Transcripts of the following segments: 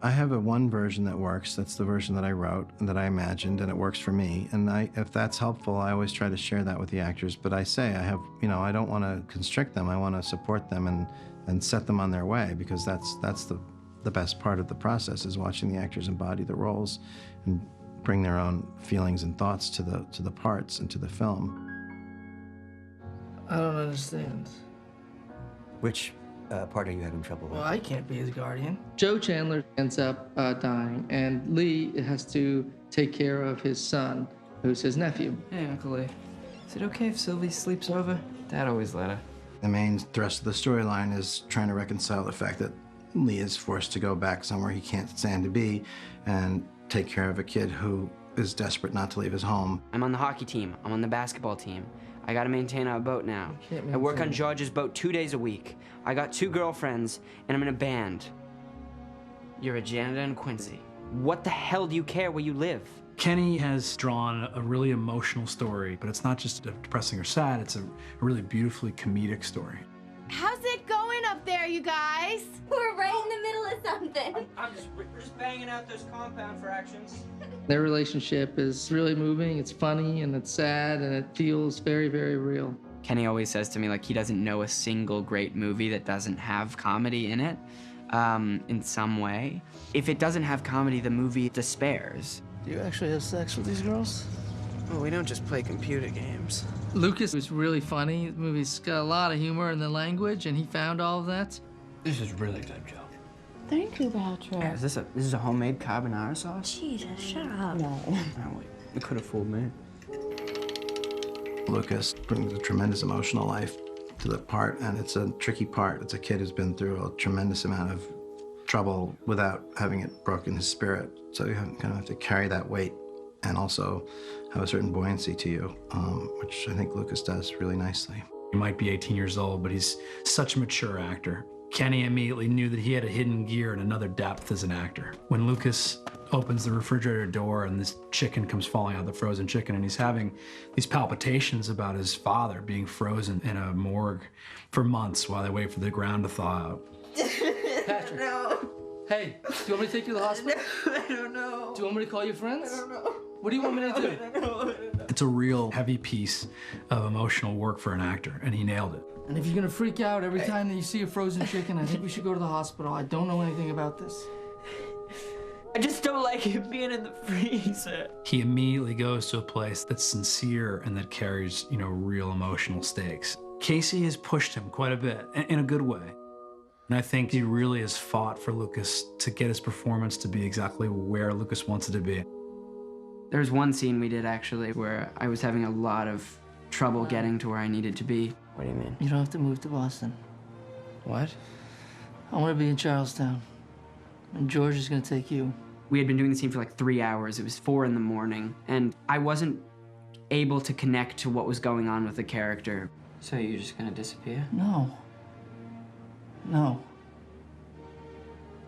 I have one version that works. That's the version that I wrote and that I imagined, and it works for me. And if that's helpful, I always try to share that with the actors. But I say I have, I don't want to constrict them. I want to support them and set them on their way, because that's the best part of the process, is watching the actors embody the roles and bring their own feelings and thoughts to the parts and to the film. I don't understand. Which part are you having trouble with? Well, I can't be his guardian. Joe Chandler ends up dying, and Lee has to take care of his son, who's his nephew. Hey, Uncle Lee. Is it okay if Sylvie sleeps over? Dad always let her. The main thrust of the storyline is trying to reconcile the fact that Lee is forced to go back somewhere he can't stand to be and take care of a kid who is desperate not to leave his home. I'm on the hockey team. I'm on the basketball team. I gotta maintain our boat now. I work on George's boat 2 days a week. I got 2 girlfriends, and I'm in a band. You're a janitor in Quincy. What the hell do you care where you live? Kenny has drawn a really emotional story, but it's not just depressing or sad, it's a really beautifully comedic story. How's it going up there, you guys? We're right in the middle of something. We're just banging out those compound fractions. Their relationship is really moving, it's funny, and it's sad, and it feels very, very real. Kenny always says to me, like, he doesn't know a single great movie that doesn't have comedy in it, in some way. If it doesn't have comedy, the movie despairs. Do you actually have sex with these girls? Well, we don't just play computer games. Lucas was really funny. The movie's got a lot of humor in the language, and he found all of that. This is really good, Joe. Thank you, Patrick. Is this a homemade carbonara sauce? Jesus, shut up. No. Oh, wait. It could have fooled me. Lucas brings a tremendous emotional life to the part, and it's a tricky part. It's a kid who's been through a tremendous amount of trouble without having it broken his spirit. So you kind of have to carry that weight and also have a certain buoyancy to you, which I think Lucas does really nicely. He might be 18 years old, but he's such a mature actor. Kenny immediately knew that he had a hidden gear and another depth as an actor. When Lucas opens the refrigerator door and this chicken comes falling out, the frozen chicken, and he's having these palpitations about his father being frozen in a morgue for months while they wait for the ground to thaw out. Patrick. No. Hey, do you want me to take you to the hospital? No, I don't know. Do you want me to call your friends? I don't know. What do you want me to do? I don't know. It's a real heavy piece of emotional work for an actor, and he nailed it. And if you're gonna freak out every time that you see a frozen chicken, I think we should go to the hospital. I don't know anything about this. I just don't like it being in the freezer. He immediately goes to a place that's sincere and that carries, real emotional stakes. Casey has pushed him quite a bit, in a good way. And I think he really has fought for Lucas to get his performance to be exactly where Lucas wants it to be. There's one scene we did, actually, where I was having a lot of trouble getting to where I needed to be. What do you mean? You don't have to move to Boston. What? I want to be in Charlestown. And George is going to take you. We had been doing the scene for like 3 hours. It was 4 in the morning, and I wasn't able to connect to what was going on with the character. So you're just gonna disappear? No. No.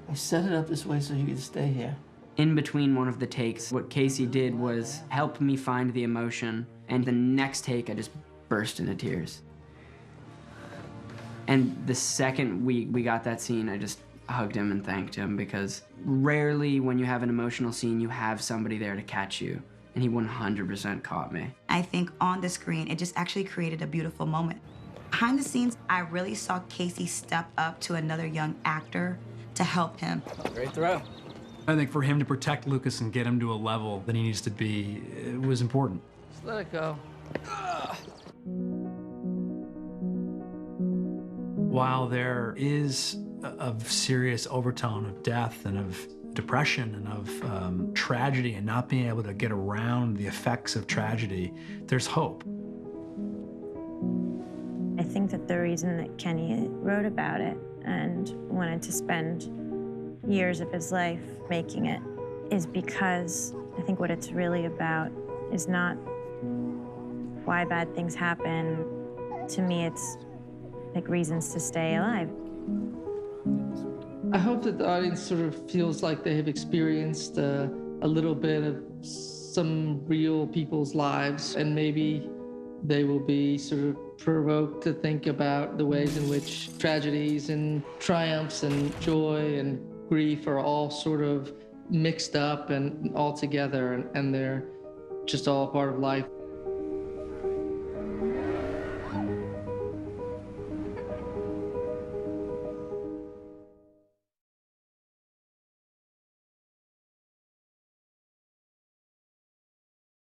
I set it up this way so you could stay here. In between one of the takes, what Casey did was help me find the emotion, and the next take, I just burst into tears. And the second we got that scene, I just hugged him and thanked him, because rarely when you have an emotional scene, you have somebody there to catch you. And he 100% caught me. I think on the screen, it just actually created a beautiful moment. Behind the scenes, I really saw Casey step up to another young actor to help him. Great throw. I think for him to protect Lucas and get him to a level that he needs to be, it was important. Just let it go. While there is a serious overtone of death and of depression and of tragedy and not being able to get around the effects of tragedy, there's hope. I think that the reason that Kenny wrote about it and wanted to spend years of his life making it is because I think what it's really about is not why bad things happen. To me, it's like reasons to stay alive. I hope that the audience sort of feels like they have experienced a little bit of some real people's lives, and maybe they will be sort of provoked to think about the ways in which tragedies and triumphs and joy and grief are all sort of mixed up and all together, and they're just all part of life.